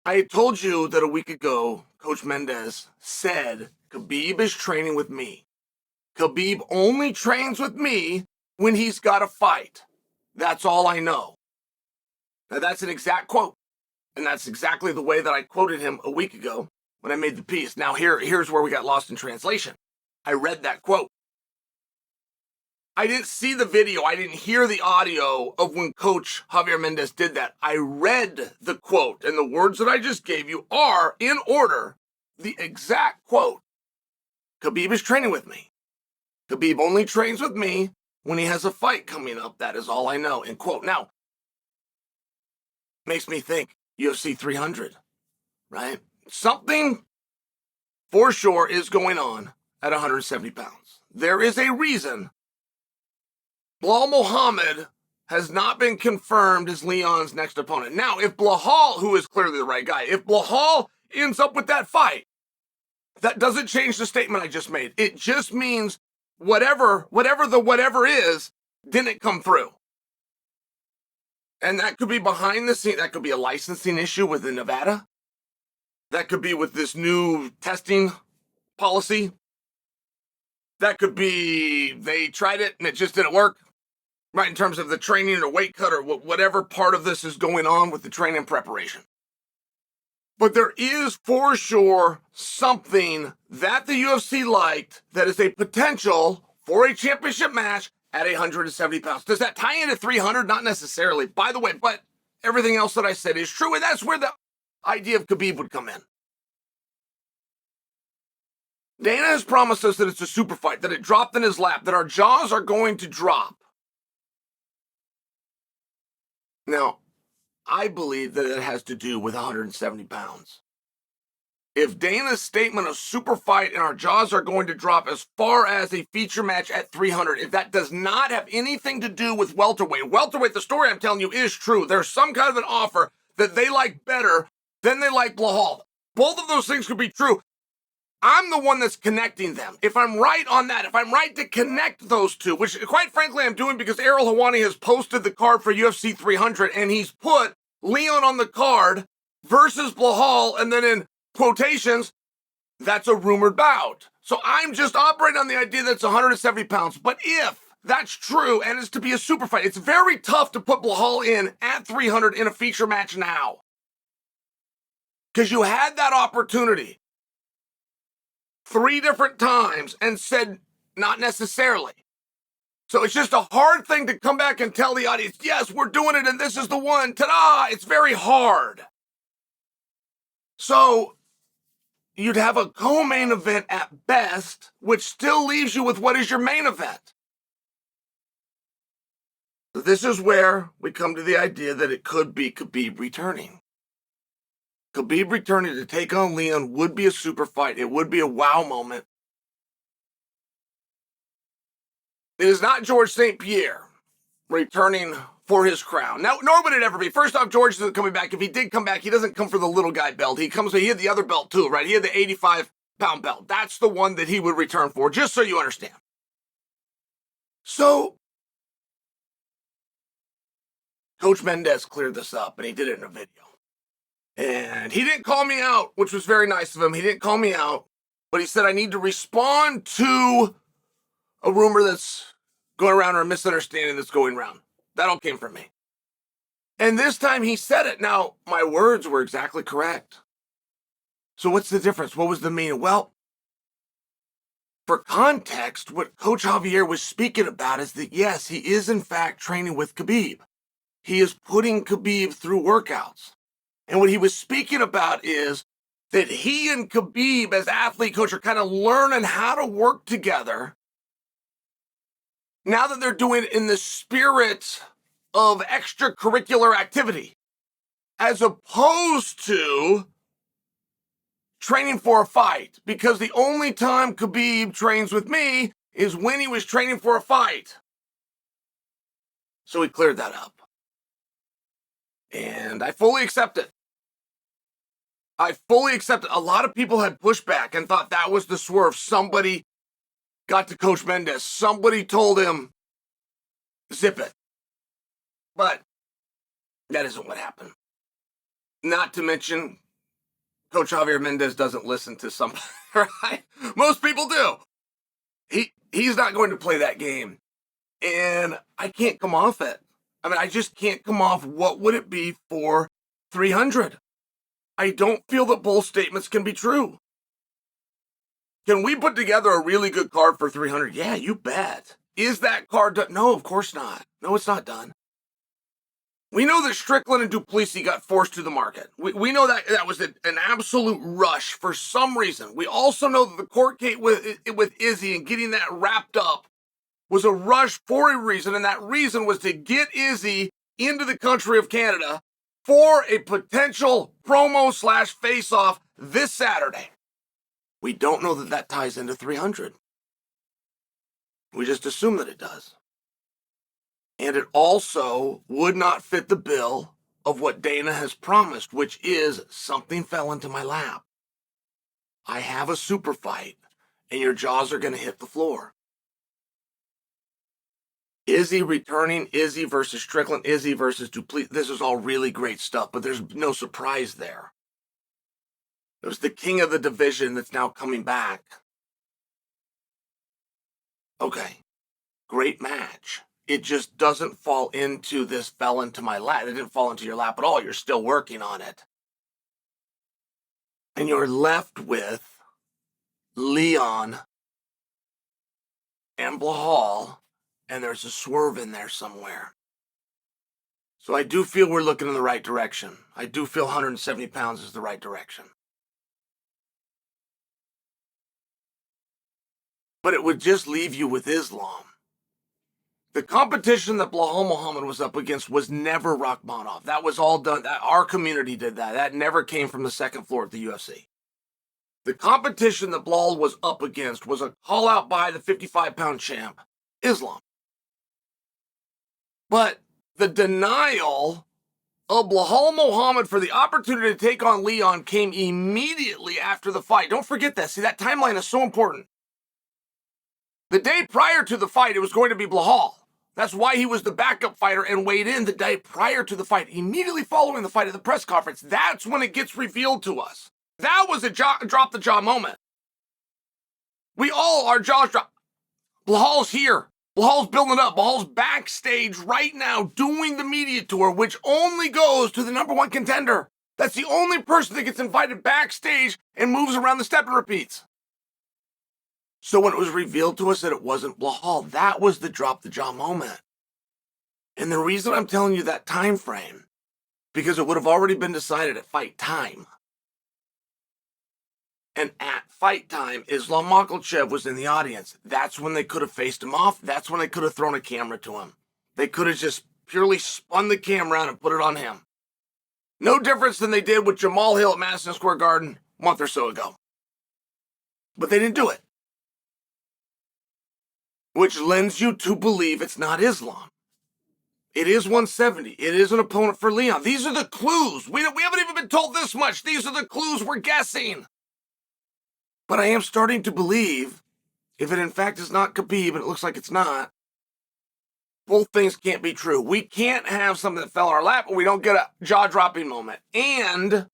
I had told you that a week ago, Coach Mendez said, Khabib is training with me. Khabib only trains with me when he's got a fight. That's all I know. Now, that's an exact quote. And that's exactly the way that I quoted him a week ago when I made the piece. Now, here's where we got lost in translation. I read that quote. I didn't see the video. I didn't hear the audio of when Coach Javier Mendez did that. I read the quote, and the words that I just gave you are, in order, the exact quote. Khabib is training with me. Khabib only trains with me when he has a fight coming up. That is all I know, end quote. Now, makes me think UFC 300, right? Something for sure is going on at 170 pounds. There is a reason Belal Muhammad has not been confirmed as Leon's next opponent. Now, if Belal, who is clearly the right guy, if Belal ends up with that fight, that doesn't change the statement I just made. It just means whatever is, didn't come through. And that could be behind the scene. That could be a licensing issue within Nevada. That could be with this new testing policy. That could be they tried it and it just didn't work. Right, in terms of the training or weight cut or whatever part of this is going on with the training preparation. But there is for sure something that the UFC liked that is a potential for a championship match at 170 pounds. Does that tie into 300? Not necessarily, by the way, but everything else that I said is true, and that's where the idea of Khabib would come in. Dana has promised us that it's a super fight, that it dropped in his lap, that our jaws are going to drop. Now, I believe that it has to do with 170 pounds. If Dana's statement of super fight and our jaws are going to drop as far as a feature match at 300, if that does not have anything to do with welterweight, the story I'm telling you is true. There's some kind of an offer that they like better than they like Belal. Both of those things could be true. I'm the one that's connecting them. If I'm right on that, if I'm right to connect those two, which quite frankly I'm doing because Errol Hawani has posted the card for UFC 300 and he's put Leon on the card versus Belal, and then in quotations, that's a rumored bout. So I'm just operating on the idea that it's 170 pounds. But if that's true and it's to be a super fight, it's very tough to put Belal in at 300 in a feature match now. Because you had that opportunity 3 different times and said not necessarily. So it's just a hard thing to come back and tell the audience, yes, we're doing it and this is the one. Ta-da! It's very hard. So you'd have a co-main event at best, which still leaves you with what is your main event. So this is where we come to the idea that it could be Khabib returning. Khabib returning to take on Leon would be a super fight. It would be a wow moment. It is not George St. Pierre returning for his crown. Now, nor would it ever be. First off, George isn't coming back. If he did come back, he doesn't come for the little guy belt. He had the other belt too, right? He had the 85-pound belt. That's the one that he would return for, just so you understand. So, Coach Mendez cleared this up, and he did it in a video. And he didn't call me out, which was very nice of him. He didn't call me out, but he said I need to respond to a rumor that's going around or a misunderstanding that's going around. That all came from me. And this time he said it. Now, my words were exactly correct. So what's the difference? What was the meaning? Well, for context, what Coach Javier was speaking about is that, yes, he is in fact training with Khabib. He is putting Khabib through workouts. And what he was speaking about is that he and Khabib as athlete coach are kind of learning how to work together now that they're doing it in the spirit of extracurricular activity, as opposed to training for a fight. Because the only time Khabib trains with me is when he was training for a fight. So he cleared that up. And I fully accept it. I fully accept it. A lot of people had pushback and thought that was the swerve. Somebody got to Coach Mendez. Somebody told him, zip it. But that isn't what happened. Not to mention, Coach Javier Mendez doesn't listen to somebody, right? Most people do. He's not going to play that game. And I can't come off it. I mean, I just can't come off. What would it be for 300? I don't feel that both statements can be true. Can we put together a really good card for 300? Yeah, you bet. Is that card done? No, of course not. No, it's not done. We know that Strickland and Duplessis got forced to the market. We know that was an absolute rush for some reason. We also know that the court case with Izzy and getting that wrapped up was a rush for a reason, and that reason was to get Izzy into the country of Canada for a potential promo/face-off this Saturday. We don't know that that ties into 300. We just assume that it does. And it also would not fit the bill of what Dana has promised, which is something fell into my lap. I have a super fight, and your jaws are going to hit the floor. Izzy returning, Izzy versus Strickland, Izzy versus Duplessis. This is all really great stuff, but there's no surprise there. There's the king of the division that's now coming back. Okay, great match. It just doesn't fall into this fell into my lap. It didn't fall into your lap at all. You're still working on it. And you're left with Leon and Blahal, and there's a swerve in there somewhere. So I do feel we're looking in the right direction. I do feel 170 pounds is the right direction. But it would just leave you with Islam. The competition that Belal Muhammad was up against was never Rakhmonov. That was all done. Our community did that. That never came from the second floor at the UFC. The competition that Belal was up against was a call out by the 55-pound champ, Islam. But the denial of Belal Muhammad for the opportunity to take on Leon came immediately after the fight. Don't forget that. See, that timeline is so important. The day prior to the fight, it was going to be Belal. That's why he was the backup fighter and weighed in the day prior to the fight. Immediately following the fight at the press conference, that's when it gets revealed to us. That was a drop the jaw moment. We all, our jaws drop. Belal's here. Belal's building up. Belal's backstage right now doing the media tour, which only goes to the number one contender. That's the only person that gets invited backstage and moves around the step and repeats. So when it was revealed to us that it wasn't Belal, that was the drop the jaw moment. And the reason I'm telling you that time frame, because it would have already been decided at fight time. And at fight time, Islam Makhachev was in the audience. That's when they could have faced him off. That's when they could have thrown a camera to him. They could have just purely spun the camera out and put it on him. No difference than they did with Jamal Hill at Madison Square Garden a month or so ago. But they didn't do it. Which lends you to believe it's not Islam. It is 170. It is an opponent for Leon. These are the clues. We haven't even been told this much. These are the clues we're guessing. But I am starting to believe, if it in fact is not Khabib, and it looks like it's not, both things can't be true. We can't have something that fell in our lap and we don't get a jaw-dropping moment. And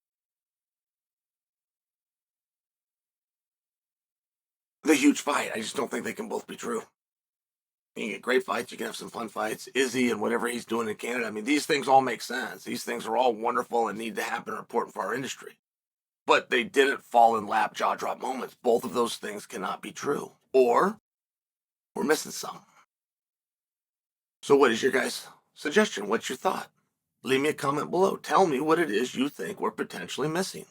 the huge fight. I just don't think they can both be true. You can get great fights. You can have some fun fights. Izzy and whatever he's doing in Canada. I mean, these things all make sense. These things are all wonderful and need to happen and important for our industry. But they didn't fall in lap jaw drop moments. Both of those things cannot be true. Or we're missing some. So what is your guys' suggestion? What's your thought? Leave me a comment below. Tell me what it is you think we're potentially missing.